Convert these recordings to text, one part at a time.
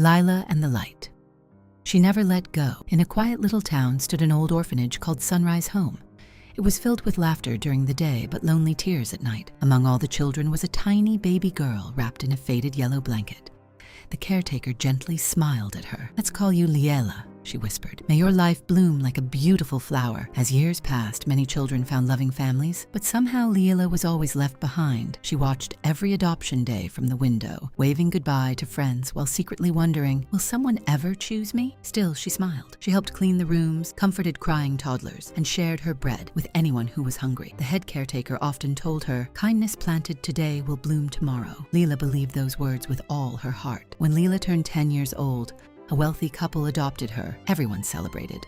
Liela and the Light. She never let go. In a quiet little town stood an old orphanage called Sunrise Home. It was filled with laughter during the day, but lonely tears at night. Among all the children was a tiny baby girl wrapped in a faded yellow blanket. The caretaker gently smiled at her. "Let's call you Liela," she whispered. "May your life bloom like a beautiful flower." As years passed, many children found loving families, but somehow Liela was always left behind. She watched every adoption day from the window, waving goodbye to friends while secretly wondering, will someone ever choose me? Still, she smiled. She helped clean the rooms, comforted crying toddlers, and shared her bread with anyone who was hungry. The head caretaker often told her, "Kindness planted today will bloom tomorrow." Liela believed those words with all her heart. When Liela turned 10 years old, a wealthy couple adopted her. Everyone celebrated.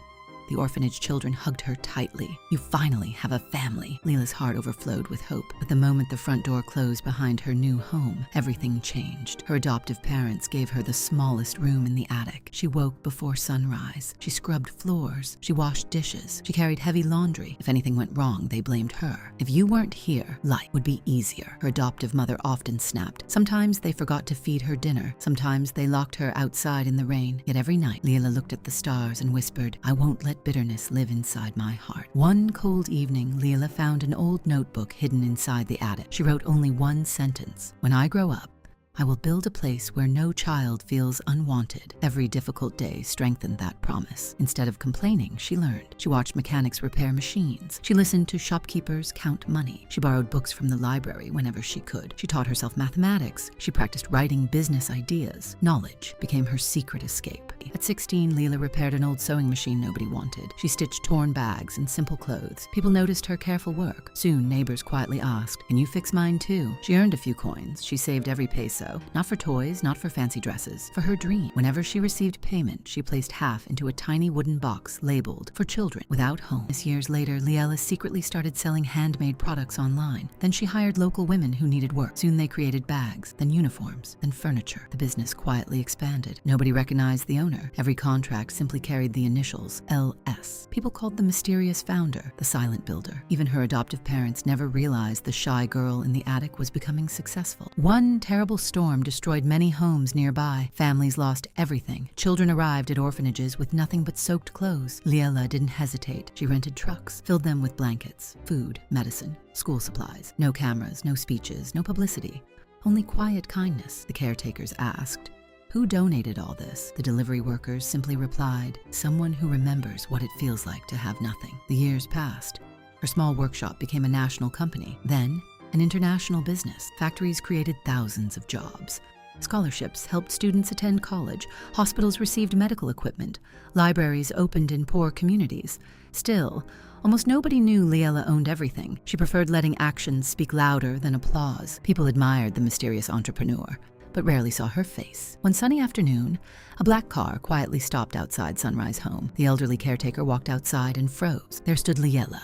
The orphanage children hugged her tightly. "You finally have a family." Liela's heart overflowed with hope. But the moment the front door closed behind her new home, everything changed. Her adoptive parents gave her the smallest room in the attic. She woke before sunrise. She scrubbed floors. She washed dishes. She carried heavy laundry. If anything went wrong, they blamed her. "If you weren't here, life would be easier," her adoptive mother often snapped. Sometimes they forgot to feed her dinner. Sometimes they locked her outside in the rain. Yet every night, Liela looked at the stars and whispered, "I won't let bitterness live inside my heart." One cold evening, Liela found an old notebook hidden inside the attic. She wrote only one sentence: "When I grow up, I will build a place where no child feels unwanted." Every difficult day strengthened that promise. Instead of complaining, she learned. She watched mechanics repair machines. She listened to shopkeepers count money. She borrowed books from the library whenever she could. She taught herself mathematics. She practiced writing business ideas. Knowledge became her secret escape. At 16, Liela repaired an old sewing machine nobody wanted. She stitched torn bags and simple clothes. People noticed her careful work. Soon, neighbors quietly asked, "Can you fix mine too?" She earned a few coins. She saved every peso. Not for toys, not for fancy dresses, for her dream. Whenever she received payment, she placed half into a tiny wooden box labeled "For Children Without Homes." Years later, Liela secretly started selling handmade products online. Then she hired local women who needed work. Soon they created bags, then uniforms, then furniture. The business quietly expanded. Nobody recognized the owner. Every contract simply carried the initials LS. People called the mysterious founder the silent builder. Even her adoptive parents never realized the shy girl in the attic was becoming successful. One terrible storm destroyed many homes nearby. Families lost everything. Children arrived at orphanages with nothing but soaked clothes. Liela didn't hesitate. She rented trucks, filled them with blankets, food, medicine, school supplies. No cameras, no speeches, no publicity. Only quiet kindness. The caretakers asked, "Who donated all this?" The delivery workers simply replied, "Someone who remembers what it feels like to have nothing." The years passed. Her small workshop became a national company. Then, an international business. Factories created thousands of jobs. Scholarships helped students attend college. Hospitals received medical equipment. Libraries opened in poor communities. Still, almost nobody knew Liela owned everything. She preferred letting actions speak louder than applause. People admired the mysterious entrepreneur, but rarely saw her face. One sunny afternoon, a black car quietly stopped outside Sunrise Home. The elderly caretaker walked outside and froze. There stood Liela,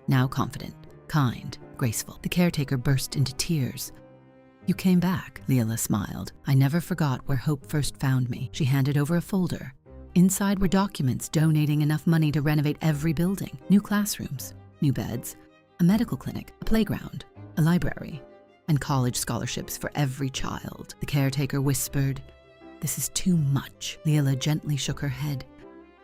now confident, kind, graceful. The caretaker burst into tears. "You came back," Liela smiled. "I never forgot where hope first found me." She handed over a folder. Inside were documents donating enough money to renovate every building. New classrooms, new beds, a medical clinic, a playground, a library, and college scholarships for every child. The caretaker whispered, "This is too much." Liela gently shook her head.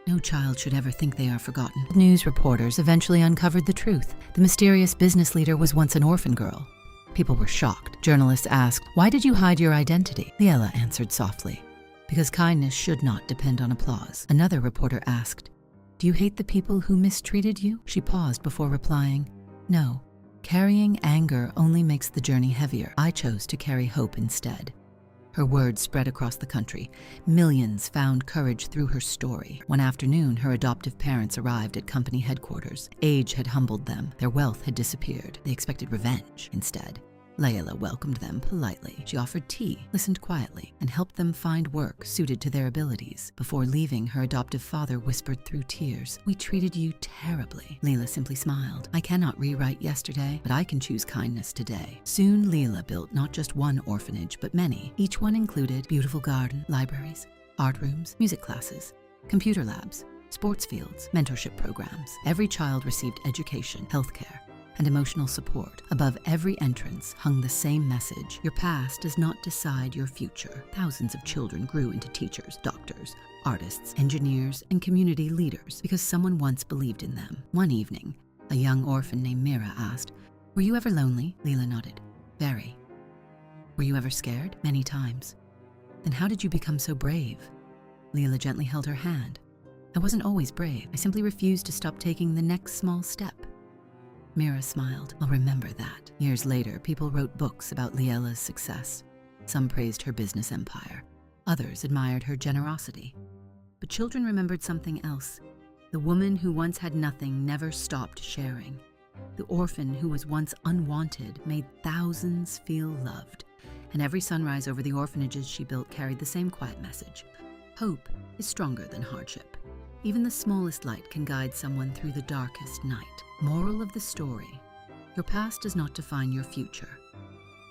No child should ever think they are forgotten. News reporters eventually uncovered the truth. The mysterious business leader was once an orphan girl. People were shocked. Journalists asked, "Why did you hide your identity?" Liela answered softly, "Because kindness should not depend on applause." Another reporter asked, "Do you hate the people who mistreated you?" She paused before replying, "No. Carrying anger only makes the journey heavier. I chose to carry hope instead." Her words spread across the country. Millions found courage through her story. One afternoon, her adoptive parents arrived at company headquarters. Age had humbled them. Their wealth had disappeared. They expected revenge instead. Liela welcomed them politely. She offered tea, listened quietly, and helped them find work suited to their abilities. Before leaving, her adoptive father whispered through tears, "We treated you terribly." Liela simply smiled. "I cannot rewrite yesterday, but I can choose kindness today." Soon, Liela built not just one orphanage, but many. Each one included beautiful garden, libraries, art rooms, music classes, computer labs, sports fields, mentorship programs. Every child received education, healthcare, and emotional support. Above every entrance hung the same message: your past does not decide your future. Thousands of children grew into teachers, doctors, artists, engineers, and community leaders because someone once believed in them. One evening, a young orphan named Mira asked, "Were you ever lonely?" Liela nodded. "Very." "Were you ever scared?" "Many times." "Then how did you become so brave?" Liela gently held her hand. "I wasn't always brave. I simply refused to stop taking the next small step." Mira smiled. "I'll remember that." Years later, people wrote books about Liela's success. Some praised her business empire. Others admired her generosity. But children remembered something else. The woman who once had nothing never stopped sharing. The orphan who was once unwanted made thousands feel loved. And every sunrise over the orphanages she built carried the same quiet message: hope is stronger than hardship. Even the smallest light can guide someone through the darkest night. Moral of the story: your past does not define your future.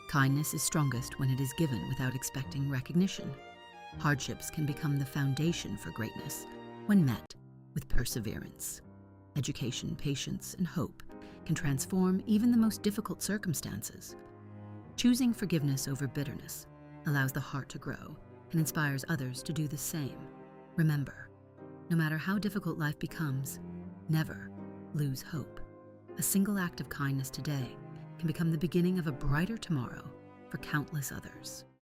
Kindness is strongest when it is given without expecting recognition. Hardships can become the foundation for greatness when met with perseverance. Education, patience, and hope can transform even the most difficult circumstances. Choosing forgiveness over bitterness allows the heart to grow and inspires others to do the same. Remember, no matter how difficult life becomes, never lose hope. A single act of kindness today can become the beginning of a brighter tomorrow for countless others.